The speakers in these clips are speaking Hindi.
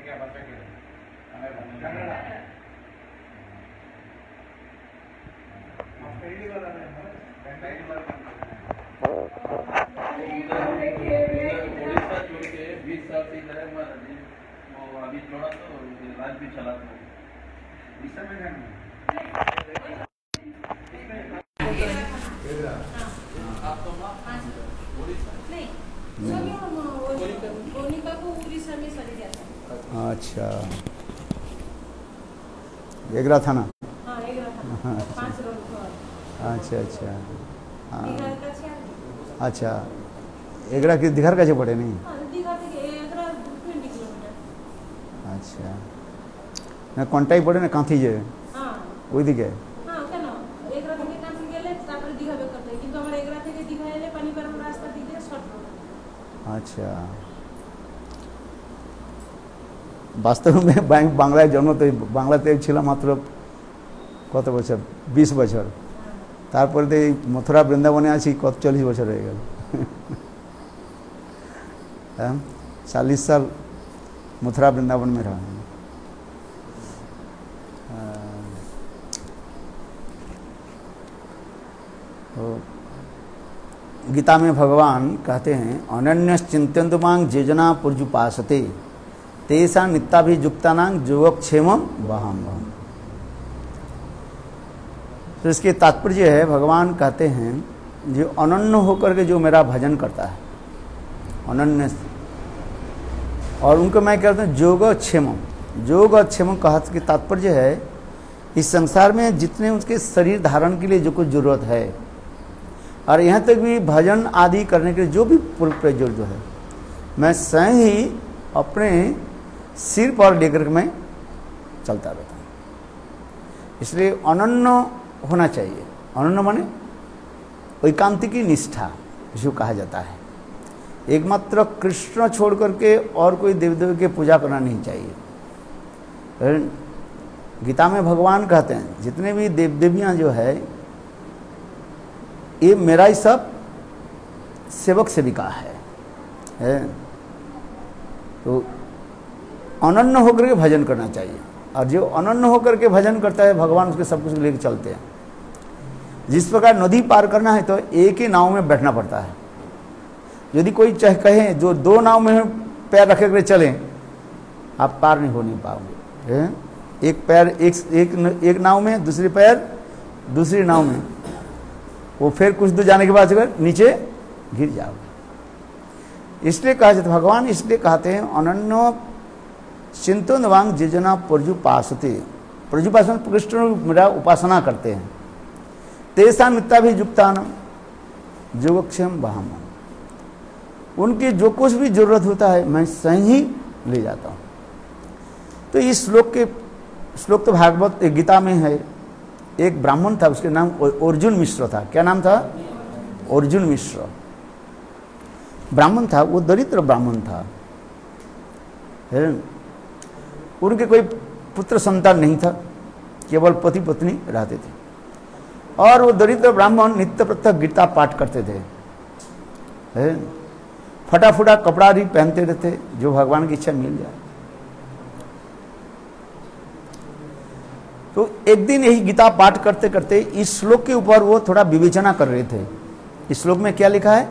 क्या भाषा के कन्नड़ा पहली बार आ रहे हैं उड़ीसा छोड़ के 20 साल से इधर है अभी थोड़ा तो राज भी चला था उड़ीसा में रहना आप तो कोनिका को उड़ीसा में चले जाता है। अच्छा एगरा थाना। हाँ एगरा थाना 5 रोड पर। अच्छा अच्छा हाँ दिघार का छे। अच्छा एगरा की दिघार का पड़े नहीं। हाँ दिघार থেকে एगरा 20 किलोमीटर। अच्छा ना कौनटाई पड़े ना कांथी जे। हाँ ওই দিকে। हाँ কেন एगरा থেকে কাঁথি গেলে তারপরে দিঘা বের করতে কিন্তু আমরা এগরা থেকে দিঘা এলে পানিপাড়া রাস্তা দিয়ে শর্ট রোড। अच्छा वास्तव में बांग्लाয় জন্ম তো বাংলাতে ছিল মাত্র কত বছর 20 বছর তারপরে তো এই মথুরা বৃন্দাবনে আছি কত 40 বছর হয়ে গেল হ্যাঁ 40 साल मथुरा वृंदावन में रहा हूँ। गीता में भगवान कहते हैं अनन्य चिंतन मांग जेजना पुर्जुपासते तेसा नित्याभिजुक्तानां योगक्षेमम वहाम वहम। तो इसके तात्पर्य है भगवान कहते हैं जो अनन्य होकर के जो मेरा भजन करता है अनन्य और उनको मैं कहता हूँ योगक्षेमम। योगक्षेमम कहत के तात्पर्य है इस संसार में जितने उसके शरीर धारण के लिए जो कुछ जरूरत है और यहाँ तक भी भजन आदि करने के लिए जो भी पूर्व प्रयोजन जो है मैं स्वयं ही अपने सिर पर लेकर के मैं चलता रहता हूँ। इसलिए अनन्य होना चाहिए। अनन्य माने एकांतिकी निष्ठा जो कहा जाता है। एकमात्र कृष्ण छोड़ करके और कोई देव देवी की पूजा करना नहीं चाहिए। गीता में भगवान कहते हैं जितने भी देव देवियाँ जो है ये मेरा ही सब सेवक सेविका है। तो अनन्य होकर के भजन करना चाहिए और जो अनन्य होकर के भजन करता है भगवान उसके सब कुछ लेकर चलते हैं। जिस प्रकार नदी पार करना है तो एक ही नाव में बैठना पड़ता है। यदि कोई चाहे कहे जो 2 नाव में पैर रखे कर चलें आप पार नहीं हो नहीं पाओगे। एक पैर एक नाव में दूसरी पैर दूसरी नाव में वो फिर कुछ दूर जाने के बाद नीचे गिर जाओगे। इसलिए कहा जाता भगवान इसलिए कहते हैं अनन्य चिंतन वांग जिजना प्रजुपासते। प्रजुपासन कृष्ण मेरा उपासना करते हैं। तेसा नित्याभिजुक्तान योगक्षेम वहाम। उनकी जो कुछ भी जरूरत होता है मैं स्वयं ही ले जाता हूँ। तो इस श्लोक तो भागवत गीता में है। एक ब्राह्मण था उसके नाम अर्जुन मिश्र था। क्या नाम था? अर्जुन मिश्र ब्राह्मण था। वो दरिद्र ब्राह्मण था। उनके कोई पुत्र संतान नहीं था। केवल पति पत्नी रहते थे और वो दरिद्र ब्राह्मण नित्य प्रत्यह गीता पाठ करते थे। फटा फुटा कपड़ा भी पहनते रहते जो भगवान की इच्छा मिल जाए। तो एक दिन यही गीता पाठ करते करते इस श्लोक के ऊपर वो थोड़ा विवेचना कर रहे थे। इस श्लोक में क्या लिखा है?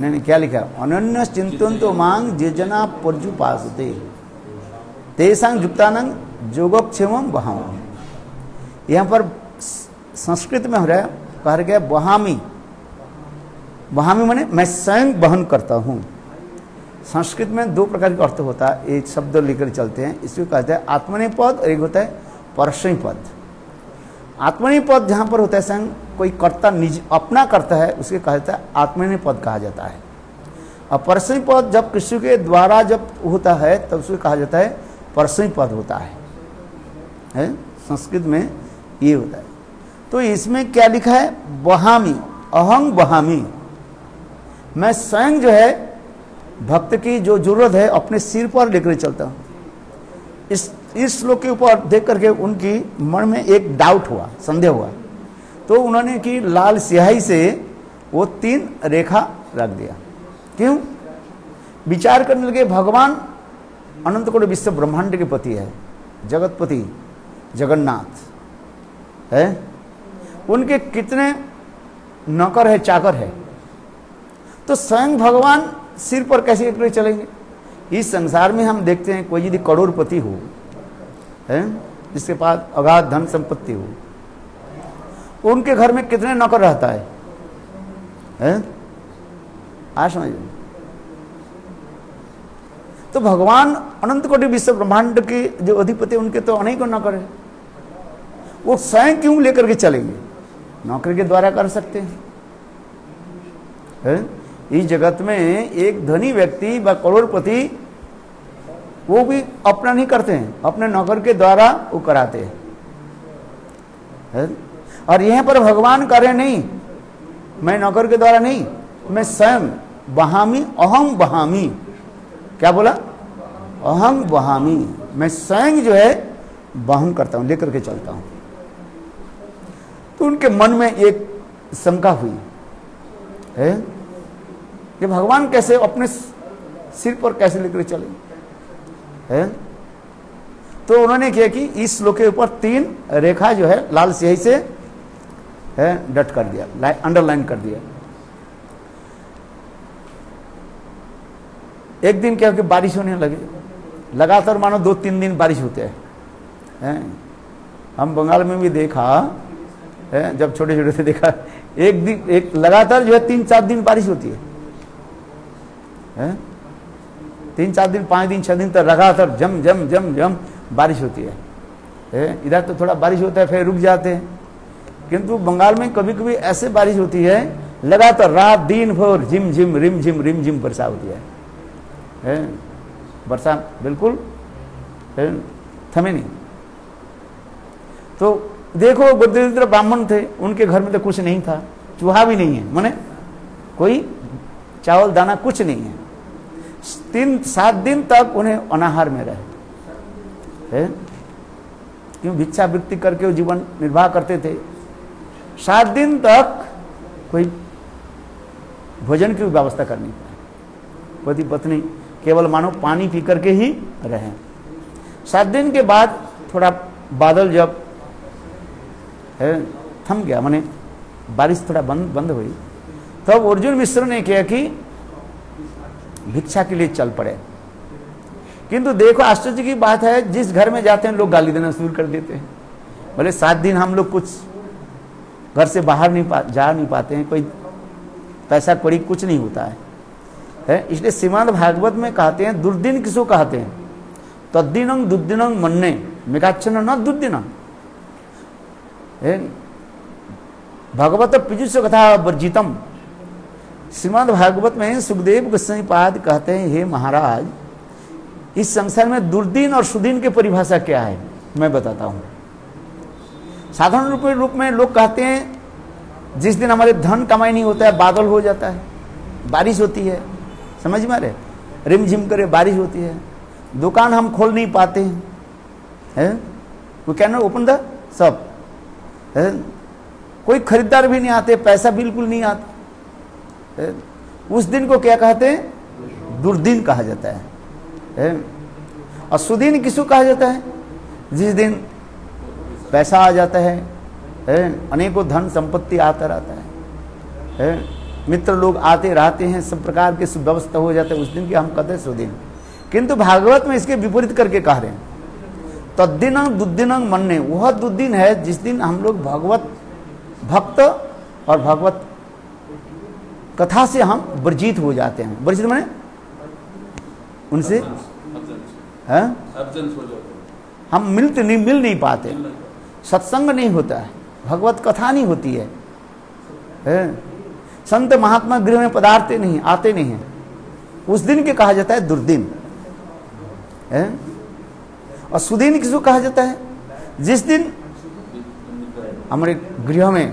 नहीं क्या लिखा है? अनन्य चिंतन तो मांग जेजना पर्जुपासते तेसां युक्तानां योगक्षेमम वहाम। यहाँ पर संस्कृत में हो रहा है कहा गया वहामी। वहामी माने मैं स्वयं वहन करता हूँ। संस्कृत में 2 प्रकार का अर्थ होता है। एक शब्द लेकर चलते हैं इसको कहते हैं आत्मनेपद और एक होता है परस्मैपद। आत्मनेपद जहाँ पर होता है स्वयं कोई कर्ता निज अपना करता है उसके कहा जाता है आत्मनेपद कहा जाता है। और परस्मैपद जब किसी के द्वारा जब होता है तब उसको कहा जाता है परस्मैपद होता है। संस्कृत में ये होता है। तो इसमें क्या लिखा है? वहामी अहं वहामी। मैं स्वयं जो है भक्त की जो जरूरत है अपने सिर पर लेकर चलता हूँ। इस श्लोक के ऊपर देख करके उनकी मन में एक डाउट हुआ, संदेह हुआ। तो उन्होंने की लाल स्याही से वो 3 रेखा रख दिया। क्यों? विचार करने लगे भगवान अनंत कोटि विश्व ब्रह्मांड के पति है, जगतपति जगन्नाथ है, उनके कितने नौकर है, चाकर है, तो स्वयं भगवान सिर पर कैसे अकेले चलेंगे? इस संसार में हम देखते हैं कोई यदि करोड़पति हो है, जिसके पास अगाध धन संपत्ति हो, उनके घर में कितने नौकर रहता है? आज समझिए। तो भगवान अनंत कोटि विश्व ब्रह्मांड के जो अधिपति उनके तो अनेकों नौकर है, वो स्वयं क्यों लेकर के चलेंगे? नौकरी के द्वारा कर सकते हैं। इस जगत में एक धनी व्यक्ति व करोड़पति वो भी अपना नहीं करते हैं, अपने नौकर के द्वारा वो कराते हैं। और यहाँ पर भगवान करे नहीं, मैं नौकर के द्वारा नहीं, मैं स्वयं बहामी, अहम बहामी। क्या बोला? अहम बहामी, मैं स्वयं जो है वाहन करता हूं, लेकर के चलता हूं। तो उनके मन में एक शंका हुई है कि भगवान कैसे अपने सिर पर कैसे लेकर चले है? तो उन्होंने किया कि इस श्लोक के ऊपर 3 रेखा जो है लाल स्याही से है डट कर दिया, अंडरलाइन कर दिया। एक दिन क्या कि बारिश होने लगे, लगातार मानो 2-3 दिन बारिश होते हैं। हम बंगाल में भी देखा है, जब छोटे छोटे से देखा, एक दिन एक लगातार जो है 3-4 दिन बारिश होती है, 3-4 दिन 5 दिन 6 दिन तक लगातार जम जम जम जम बारिश होती है। इधर तो थोड़ा बारिश होता है फिर रुक जाते हैं, किंतु बंगाल में कभी कभी ऐसे बारिश होती है लगातार रात दिन भर झिम झिम रिम झिम वर्षा होती है। वर्षा बिल्कुल थमे नहीं। तो देखो बुद्धिदीप्त ब्राह्मण थे, उनके घर में तो कुछ नहीं था, चूहा भी नहीं है, माने कोई चावल दाना कुछ नहीं है। 3-7 दिन तक उन्हें अनाहार में रहे, क्यों? भिक्षावृत्ति करके वो जीवन निर्वाह करते थे। 7 दिन तक कोई भोजन की व्यवस्था करनी पड़ी, पति पत्नी केवल मानो पानी पी करके ही रहे। 7 दिन के बाद थोड़ा बादल जब थम गया, माने बारिश थोड़ा बंद हुई, तब अर्जुन मिश्र ने किया कि भिक्षा के लिए चल पड़े। किंतु देखो आश्चर्य की बात है, जिस घर में जाते हैं लोग गाली देना शुरू कर देते हैं। बोले 7 दिन हम लोग कुछ घर से बाहर जा नहीं पाते हैं, कोई पैसा कौड़ी कुछ नहीं होता है। इसलिए श्रीमद् भागवत में कहते हैं, दुर्दिन किसको कहते हैं? तद्दिनं दुर्दिनं मन्ने मेकाच्छन न दुर्दिनं। भगवत पीयूष कथा वर्जितम। श्रीमद् भागवत में सुखदेव गोस्वामी पाद कहते हैं, हे महाराज, इस संसार में दुर्दिन और सुदिन की परिभाषा क्या है मैं बताता हूं। साधारण रूप में लोग कहते हैं, जिस दिन हमारे धन कमाई नहीं होता है, बादल हो जाता है, बारिश होती है, समझ में आ रहे, रिमझिम करे बारिश होती है, दुकान हम खोल नहीं पाते हैं, we can not open the shop, कोई खरीदार भी नहीं आते, पैसा बिल्कुल नहीं आता, उस दिन को क्या कहते हैं? दुर्दिन कहा जाता है। और सुदिन किसको कहा जाता है? जिस दिन पैसा आ जाता है, अनेकों धन संपत्ति आता रहता है, मित्र लोग आते रहते हैं, सब प्रकार की सुव्यवस्था हो जाता है, उस दिन की हम कहते हैं सुदिन। किंतु भागवत में इसके विपरीत करके कह रहे हैं, तद्दिनं दुर्दिनं मन्ने। वह दुर्दिन है जिस दिन हम लोग भगवत भक्त और भगवत कथा से हम वर्जित हो जाते हैं। वर्जित माने उनसे हम मिल नहीं पाते, सत्संग नहीं होता है, भगवत कथा नहीं होती है, संत महात्मा गृह में पधारते नहीं, आते नहीं है, उस दिन के कहा जाता है दुर्दिन। और सुदिन किसको कहा जाता है? जिस दिन हमारे गृह में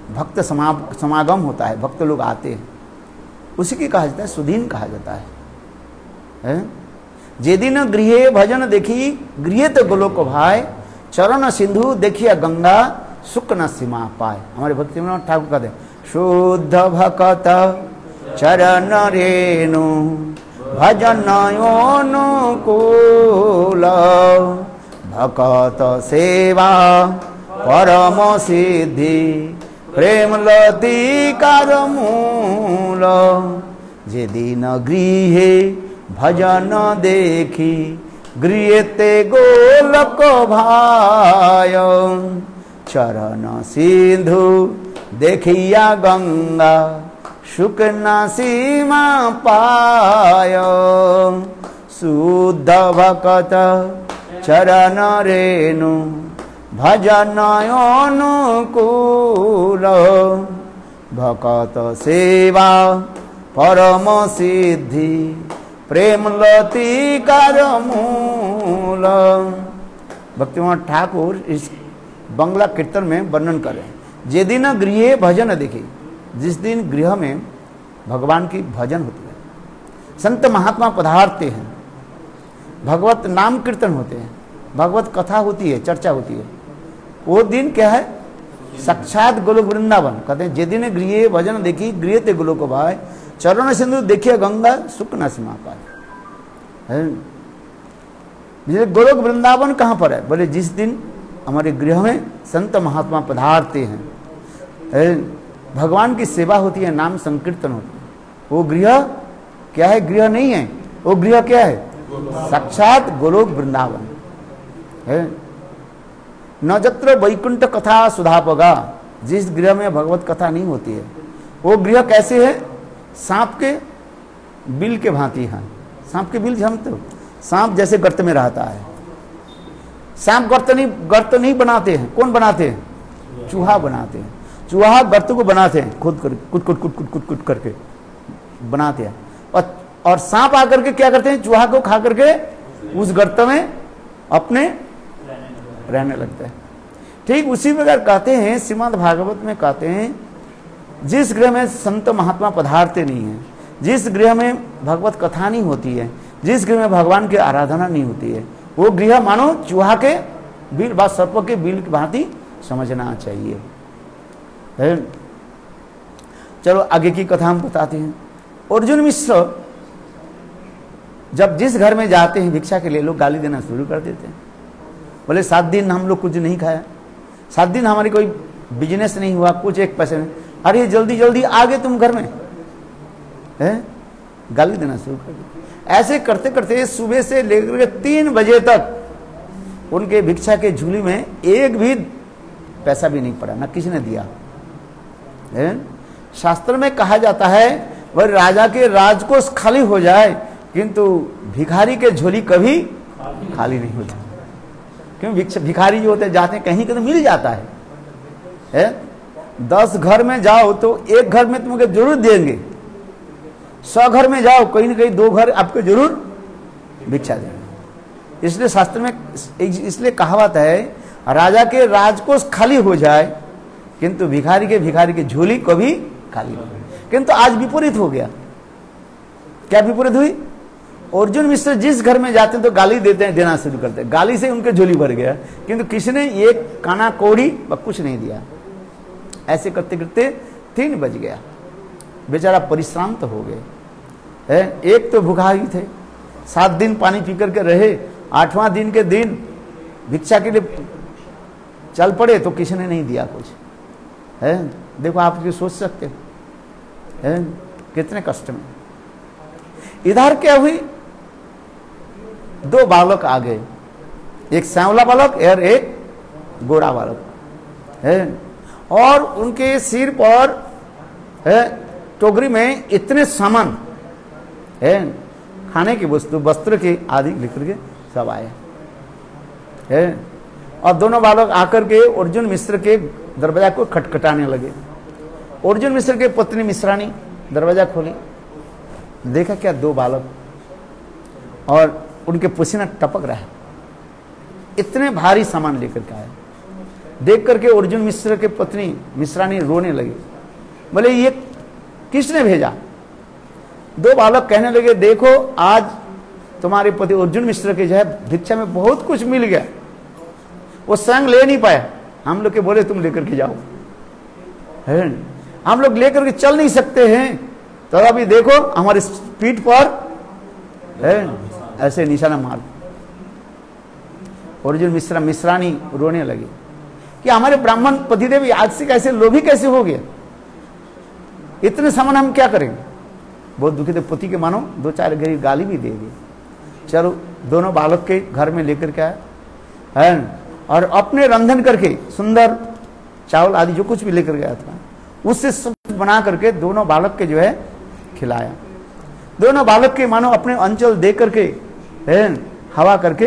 भक्त समागम होता है, भक्त लोग आते हैं, उसी की कहा जाता है सुदिन कहा जाता है। जे दिन गृहे भजन देखी गृह तो गोलोक भाई, चरण सिंधु देखिया गंगा सुख न सीमा पाए। हमारे भक्ति में ठाकुर कहते हैं, शुद्ध भक्त चरण रेणु भजन अनुकूल भकत सेवा परम सिद्धि प्रेम लतिकार मूल जेदिन गृहे भजन देखी गृहते गोलक भाय चरण सिंधु देखिया गंगा शुकना सीमा पाय शुद्ध भकत चरण रेणु भजन अनुकूल भकत सेवा परम सिद्धि प्रेम लतिकार मूल। भक्तिमान ठाकुर इस बंगला कीर्तन में वर्णन करें। जे दिन गृह भजन देखे, जिस दिन गृह में भगवान की भजन होती है, संत महात्मा पधारते हैं, भगवत नाम कीर्तन होते हैं, भगवत कथा होती है, चर्चा होती है, वो दिन क्या है? साक्षात गोलोक वृंदावन। कहते हैं जे दिन गृह भजन देखी गृह ते गोलोक भाई चरण सिंधु देखिए गंगा सुख न सीमा पाए। गोलोक वृंदावन कहाँ पर है? बोले जिस दिन हमारे गृह में संत महात्मा पधारते हैं, भगवान की सेवा होती है, नाम संकीर्तन होती है, वो गृह क्या है? गृह नहीं है, वो गृह क्या है? साक्षात गोलोक वृंदावन है। न जत्र वैकुंठ कथा सुधापगा, जिस गृह में भगवत कथा नहीं होती है, वो गृह कैसे है? सांप के बिल के भांति है। सांप के बिल जानते हो? सांप जैसे गर्त में रहता है। सांप गर्त नहीं बनाते हैं। कौन बनाते हैं? चूहा बनाते हैं। चूहा गर्त को बनाते हैं, खुद कर कुट करके बनाते हैं, और सांप आकर के क्या करते हैं? चूहा को खा करके उस गर्त में अपने रहने लगता है। ठीक उसी प्रकार कहते हैं, श्रीमद् भागवत में कहते हैं, जिस गृह में संत महात्मा पधारते नहीं है, जिस गृह में भगवत कथा नहीं होती है, जिस गृह में भगवान की आराधना नहीं होती है, वो गृह मानो चूहा के बिल व सर्प के बिल की भांति समझना चाहिए। चलो आगे की कथा हम बताते हैं। अर्जुन मिश्र जब जिस घर में जाते हैं भिक्षा के लिए, लोग गाली देना शुरू कर देते हैं। बोले 7 दिन हम लोग कुछ नहीं खाया, 7 दिन हमारी कोई बिजनेस नहीं हुआ, कुछ एक पैसे नहीं। अरे जल्दी जल्दी आ गए तुम घर में, है? गाली देना शुरू कर दिया। ऐसे करते करते सुबह से लेकर 3 बजे तक उनके भिक्षा के झोली में एक भी पैसा भी नहीं पड़ा, ना किसी ने दिया। शास्त्र में कहा जाता है वह राजा के राजकोष खाली हो जाए, किंतु भिखारी के झोली कभी खाली नहीं होता। क्यों? भिखारी जो होते हैं जाते हैं कहीं तो मिल जाता है। 10 घर में जाओ तो एक घर में तुमको जरूर देंगे, 100 घर में जाओ कहीं ना कहीं 2 घर आपको जरूर भिक्षा देंगे। इसलिए शास्त्र में इसलिए कहावत है, राजा के राजकोष खाली हो जाए किंतु भिखारी के झोली कभी खाली नहीं। किंतु आज विपरीत हो गया। क्या विपरीत हुई? अर्जुन मिश्र जिस घर में जाते हैं तो गाली देते हैं, देना शुरू करते हैं, गाली से उनके झोली भर गया, किंतु किसी ने एक काना कौड़ी कुछ नहीं दिया। ऐसे करते करते 3 बज गया, बेचारा परिश्रांत हो गए। एक तो भूखा ही थे, 7 दिन पानी पी करके रहे, 8वां दिन के दिन भिक्षा के लिए चल पड़े तो किसी ने नहीं दिया कुछ। देखो आप ये सोच सकते हो कितने कष्ट में। इधर क्या हुई? 2 बालक आ गए, एक सांवला बालक और एक गोरा बालक, और उनके सिर पर टोकरी में इतने सामान खाने की वस्तु, वस्त्र के आदि लेकर के सब आए। और दोनों बालक आकर के अर्जुन मिश्र के दरवाजा को खटखटाने लगे। अर्जुन मिश्र के पत्नी मिश्रानी दरवाजा खोली, देखा क्या 2 बालक, और उनके पसीना टपक रहा है, इतने भारी सामान लेकर के आए। देख करके अर्जुन मिश्र के पत्नी मिश्रानी रोने लगी। बोले ये किसने भेजा? 2 बालक कहने लगे, देखो आज तुम्हारे पति अर्जुन मिश्र के जो है भिक्षा में बहुत कुछ मिल गया, वो स्वयं ले नहीं पाया, हम लोग के बोले तुम लेकर के जाओ। हम लोग लेकर के चल नहीं सकते हैं, तो अभी देखो हमारे पीठ पर ऐसे निशाना मार। अर्जुन मिश्रानी रोने लगे कि हमारे ब्राह्मण पतिदेव आज से कैसे लोभी कैसे हो गया, इतने सामान हम क्या करेंगे। बहुत दुखी थे पति के, मानो 2-4 गरीब गाली भी दे दी। चलो दोनों बालक के घर में लेकर के आए है, और अपने रंधन करके सुंदर चावल आदि जो कुछ भी लेकर गया था उससे सब बना करके दोनों बालक के जो है खिलाया। दोनों बालक के मानो अपने अंचल दे करके हवा करके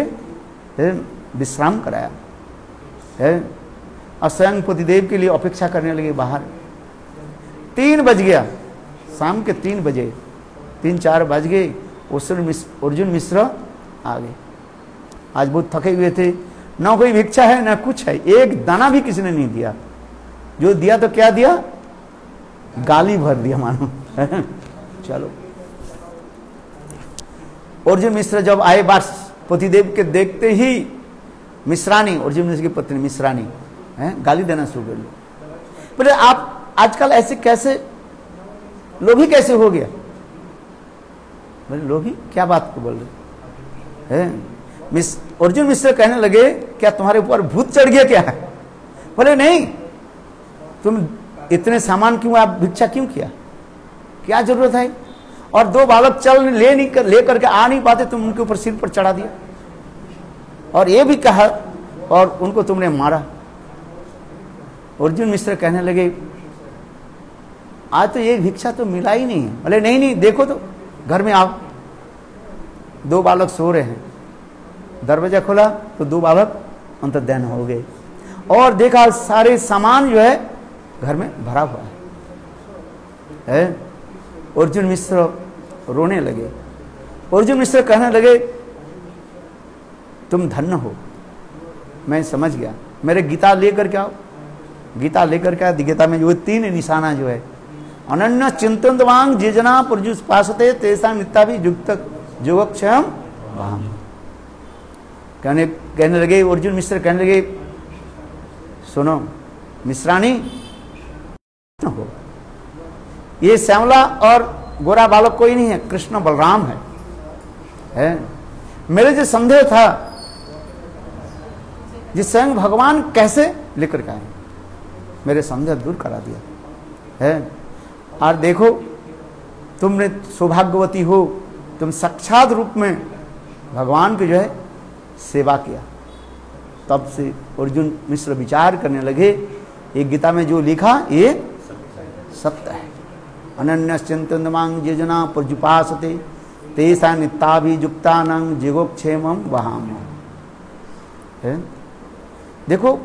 विश्राम कराया है, और स्वयं पतिदेव के लिए अपेक्षा करने लगे बाहर। 3 बज गया, शाम के 3 बजे, 3-4 बज गए। अर्जुन मिश्र आ गए। आज बहुत थके हुए थे, ना कोई भिक्षा है ना कुछ है, एक दाना भी किसी ने नहीं दिया। जो दिया तो क्या दिया, गाली भर दिया मानो। चलो अर्जुन मिश्र जब आए, बस पतिदेव के देखते ही मिश्रानी, अर्जुन मिश्र की पत्नी मिश्रानी गाली देना शुरू कर ली। बोले आप आजकल ऐसे कैसे लोभी कैसे हो गया। बोले लोभी क्या बात को बोल रहे हैं। अर्जुन मिश्र कहने लगे क्या तुम्हारे ऊपर भूत चढ़ गया क्या है। बोले नहीं, तुम इतने सामान क्यों, आप भिक्षा क्यों किया, क्या जरूरत है। और 2 बालक चल ले करके आ नहीं पाते, तुम उनके ऊपर सिर पर चढ़ा दिया, और ये भी कहा और उनको तुमने मारा। अर्जुन मिश्र कहने लगे आज तो ये भिक्षा तो मिला ही नहीं है। बोले नहीं देखो तो घर में आओ। 2 बालक सो रहे हैं, दरवाजा खोला तो 2 बालक अंतर्ध्यान हो गए, और देखा सारे सामान जो है घर में भरा हुआ है। अर्जुन मिश्र रोने लगे। अर्जुन मिश्र कहने लगे तुम धन्य हो, मैं समझ गया, मेरे गीता लेकर के आओ। गीता लेकर के गीता में जो 3 निशाना जो है, अनन्य चिंतनवांग जिजना पुरुषुपासते तेषां नित्याभि युक्त योगक्षेम वाम। कहने लगे अर्जुन मिश्र कहने लगे सुनो मिश्रानी हो, ये श्यामला और गोरा बालक कोई नहीं है, कृष्ण बलराम है। मेरे जो संदेह था जिस स्वयं भगवान कैसे लेकर के आए, मेरे संदेह दूर करा दिया है। और देखो तुमने सौभाग्यवती हो, तुम साक्षात रूप में भगवान की जो है सेवा किया। तब से अर्जुन मिश्र विचार करने लगे ये गीता में जो लिखा ये सत्य है। अनन्य चिंतनमांग योजना प्रजुपासते तेषां नित्याभियुक्तानां जिगोक्षेमं वहाम। देखो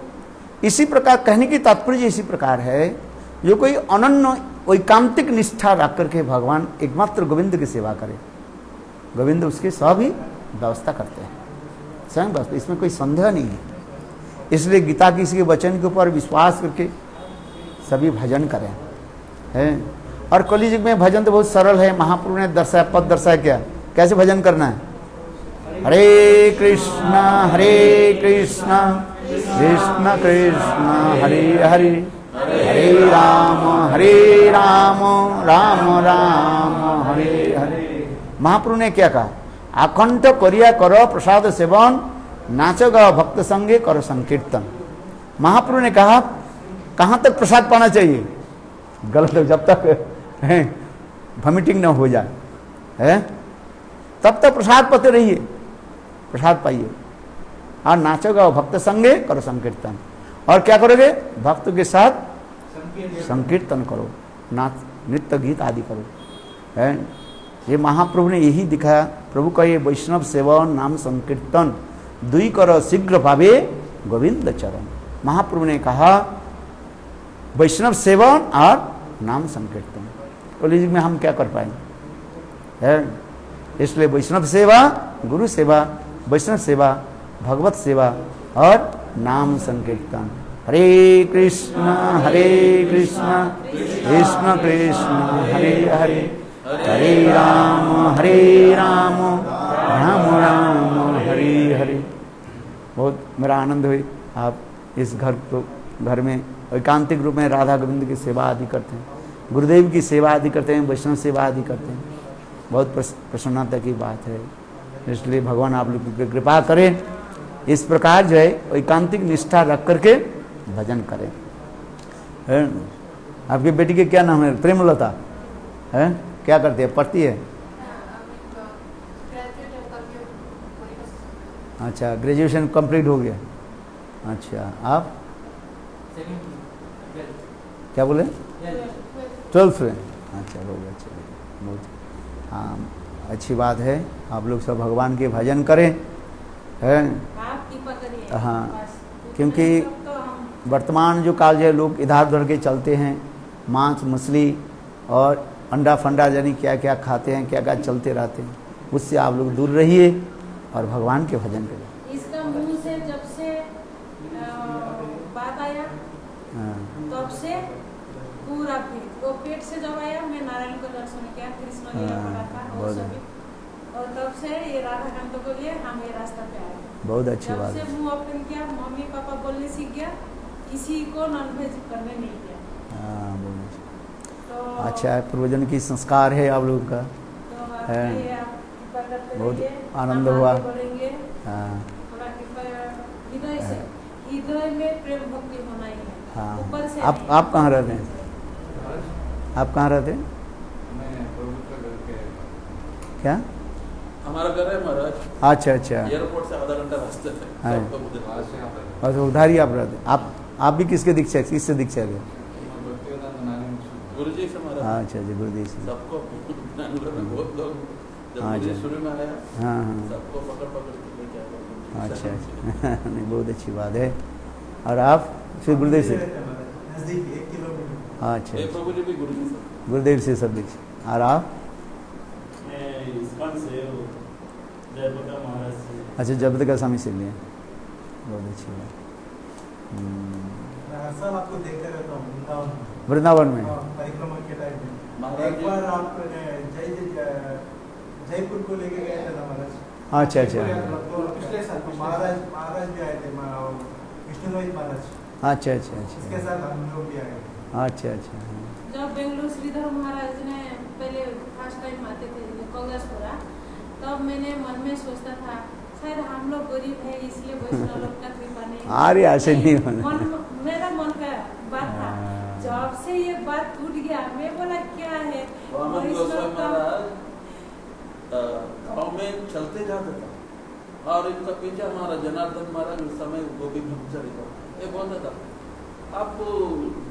इसी प्रकार कहने की तात्पर्य इसी प्रकार है, जो कोई अनन्य वैकांतिक निष्ठा रख करके भगवान एकमात्र गोविंद की सेवा करे, गोविंद उसके सब ही व्यवस्था करते हैं, स्वयं व्यवस्था, इसमें कोई संदेह नहीं है। इसलिए गीता की इसी के वचन के ऊपर विश्वास करके सभी भजन करें हैं। और कलियुग में भजन तो बहुत सरल है, महाप्रभु ने दर्शाया, पद दर्शाया क्या, कैसे भजन करना है। हरे कृष्णा कृष्ण कृष्ण हरे हरे, हरे राम राम राम हरे हरे। महाप्रभु ने क्या कहा, आकंठ करिया करो प्रसाद सेवन, नाच गाओ भक्त संगे करो संकीर्तन। महाप्रभु ने कहा कहाँ तक प्रसाद पाना चाहिए, गलत, जब तक वॉमिटिंग न हो जाए है तब तक प्रसाद पाते रहिए, प्रसाद पाइए। और नाचो गाओ भक्त संगे करो संकीर्तन, और क्या करोगे, भक्त के साथ संकीर्तन करो, नाच नृत्य गीत आदि करो है। ये महाप्रभु ने यही दिखाया। प्रभु का ये वैष्णव सेवन नाम संकीर्तन दुई करो शीघ्र पावे गोविंद चरण। महाप्रभु ने कहा वैष्णव सेवन और नाम संकीर्तन, कलियुग में हम क्या कर पाएंगे है। इसलिए वैष्णव सेवा, गुरु सेवा, वैष्णव सेवा, भगवत सेवा और नाम संकीर्तन। हरे कृष्ण कृष्ण कृष्ण हरे हरे, हरे राम राम राम हरे हरे। बहुत मेरा आनंद हुई आप इस घर में एकांतिक रूप में राधा गोविंद की सेवा आदि करते हैं। गुरुदेव की सेवा आदि करते हैं, वैष्णव सेवा आदि करते हैं। बहुत प्रसन्नता की बात है। इसलिए भगवान आप लोग की कृपा करें, इस प्रकार जो है एकांतिक निष्ठा रख करके भजन करें। है? आपकी बेटी के क्या नाम है? प्रेमलता है? क्या करती है? पढ़ती है? अच्छा, ग्रेजुएशन कंप्लीट हो गया। अच्छा, आप क्या बोले? 12th में। अच्छा, हो गया। चलिए, बहुत हाँ, अच्छी बात है। आप लोग सब भगवान के भजन करें, है? हाँ, क्योंकि वर्तमान जो काल जो है लोग इधर उधर के चलते हैं, मांस मछली और अंडा फंडा जानी क्या क्या खाते हैं, क्या क्या चलते रहते हैं। उससे आप लोग दूर रहिए और भगवान के भजन करें। इसका मुंह से जब से बात आया तब से पूरा पेट, वो पेट से जब आया मैं नारायण को दर्शन किया, कृष्ण लीला पढ़ा था और सभी, और तब से ये राधा कांत को लिए हम ये रास्ता पे आए। बहुत अच्छी बात जब है। से मुंह ओपन किया, मम्मी पापा बोलने सीख गया, किसी को नॉनवेज करने नहीं दिया। हाँ, बहुत तो अच्छा है। पूर्वजन की संस्कार है आप लोगों का, तो है। आप कृपा करते बहुत रहिए, आनंद हम हुआ। आगे बढ़ेंगे। हाँ थोड़ा कृपा हृदय से, हृदय में प्रेम भक्ति होना ही है। हाँ। ऊपर से आप कहाँ रहते हैं? आप कहाँ रहते हैं? मैं प्रभु का घर के, क्या? हमारा घर है महाराज, अच्छा अच्छा। एयरपोर्ट से आधा घंटा रास्ते है। हाँ। सबको उधर वहाँ से यहाँ पर। और उधर ही आप रहते हैं? आप भी किसके दीक्षा, किससे दीक्षा है? गुरु जी से महाराज। हाँ, अच्छा जी, गुरुदेव से। सबको बैंगलोर में बहुत लोग जब हाँ, गुरु जी अच्छा। शुरू में आया, हाँ हाँ, सबको पकड़ पकड़ के लेके आया। अच्छा अच्छा। नहीं, बहुत अच्छी बात है। और आप फिर गुरुदेव से? नजदीक 1 किलोमीटर। हाँ, अच्छा ये अच्छा। प्रभु जी भी गुरु जी से। गुरुदेव से सब दीक्षा। और आप? इस्कॉन से हो, जयप्रकाश महाराज से। अच्छा, जब स्वामी से लिए। बहुत अच्छी बात। मैं हर साल आपको देखते रहता हूँ वृंदावन में। वृंदावन में? परिक्रमा के टाइम में। महाराज एक जी- बार आप जयपुर को लेके गए थे ना महाराज। अच्छा अच्छा। पिछले साल महाराज भी आए थे, विष्णुलोहित महाराज। अच्छा अच्छा इसके अच्छा। साथ हम लोग भी आए। अच्छा अच्छा। जब बेंगलुरु श्रीधर महाराज ने पहले फर्स्ट टाइम आते थे कांग्रेसपुरा, तब मैंने मन में सोचता था शायद हम लोग गरीब है इसलिए वैष्णव लोग का कृपा नहीं। अरे ऐसे नहीं होना। मेरा मन का बात था। जब से ये बात टूट गया, मैं बोला क्या है वामन वैष्णव गोस्वामी का। महाराज गाँव में चलते जाते था और इनका पीछे हमारा जनार्दन महाराज उस समय गोपी ब्रह्मचारी था। ये बोलता था आपको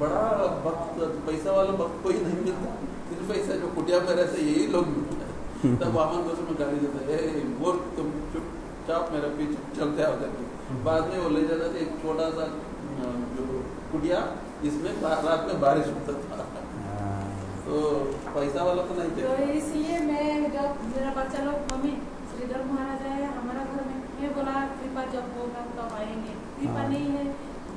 बड़ा भक्त, पैसा वाला भक्त कोई नहीं मिलता, सिर्फ पैसा जो कुटिया में रहते यही लोग मिलते हैं। तब वामन गोस्वामी गाली देते वो तुम चुपचाप मेरे पीछे चलते आओ करके। बाद में वो ले जाता था एक छोटा सा जो कुटिया, इसमें रात में बारिश होता था। तो पैसा वाला तो नहीं तो थे। इसलिए मैं जब मेरा बच्चा लोग मम्मी श्रीधर महाराज आए हमारा घर में, मैं बोला कृपा जब होगा तब आएंगे, कृपा हाँ। नहीं है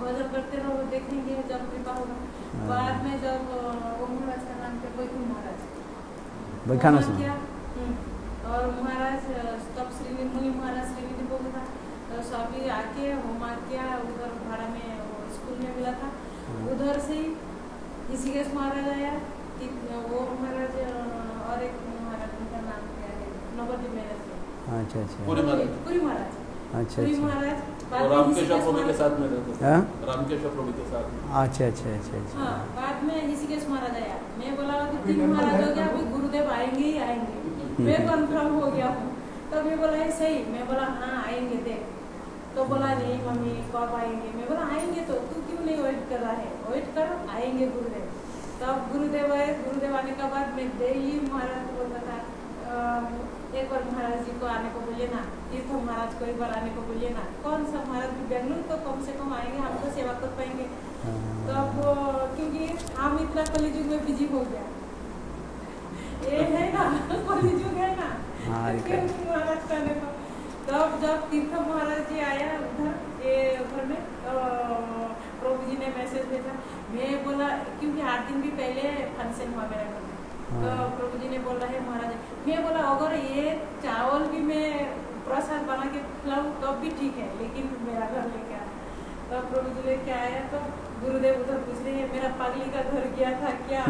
भजन करते रहो देखेंगे जब कृपा होगा। हाँ। बाद में जब वो महाराज का नाम थे वैकुंठ महाराज, बैठाना वहाँ सुन। किया, और महाराज तब श्रीनिधि मुनि महाराज श्रीनिधि बोल था, तो सभी आके होमा किया उधर भाड़ा में, वो स्कूल में मिला था उधर से ही। ऋषिकेश महाराज आया, वो महाराज और एक महाराज उनका नाम क्या है, नवद्वीप में रहते हैं। अच्छा अच्छा। पूरी महाराज। पुरी महाराज। अच्छा पुरी अच्छा। महाराज और बाद में रामकेश्वर ऋषिकेश प्रभु के महाराज- साथ में रहते थे। हाँ? रामकेश्वर प्रभु के साथ में। अच्छा अच्छा अच्छा अच्छा। हाँ, बाद में ऋषिकेश महाराज आया। मैं बोला कि 3 महाराज हो गया, अभी गुरुदेव आएंगे ही आएंगे, मैं कंफर्म हो गया हूँ। तब मैं बोला है सही, मैं बोला हाँ आएंगे देख। तो बोला नहीं मम्मी कब आएंगे, मैं बोला आएंगे तो तू क्यों नहीं वेट कर रहा है, वेट कर आएंगे गुरुदेव। तब गुरुदेव आए, गुरुदेव आने के बाद मैं डेली महाराज को बोलता था एक बार महाराज जी को आने को बोलिए ना, तीर्थ महाराज को एक बार आने को बोलिए ना। कौन सा महाराज भी बेंगलुरु तो कम से कम आएंगे, हम तो सेवा कर पाएंगे। तब क्योंकि हम इतना कलिजुग में बिजी हो गया, ये है ना कलिजुग है ना, हाँ, ये क्यों महाराज करने को। तब जब तीर्थ महाराज जी आया उधर ये घर में, प्रभु जी ने मैसेज भेजा। मैं बोला क्योंकि 8 दिन भी पहले फंक्शन हुआ मेरे घर में, तो प्रभु जी ने बोला है महाराज, मैं बोला अगर ये चावल भी मैं प्रसाद बना के खिलाऊं तब भी ठीक है, लेकिन मेरा घर लेके आ। तो प्रभु जी लेके आया तो गुरुदेव उधर पूछ रहे हैं मेरा पगली का घर गया था क्या?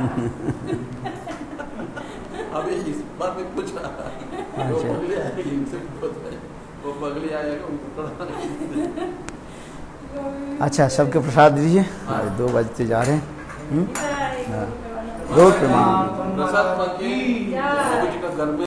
अभी इस बार में पूछ रहा है वो पगली आएगी इनसे पूछता है वो पगली आएगा उनको थोड़ा अच्छा, सबके प्रसाद दीजिए, 2 बजते जा रहे हैं। 2 प्रणाम। प्रसाद बाकी प्रभु जी का घर में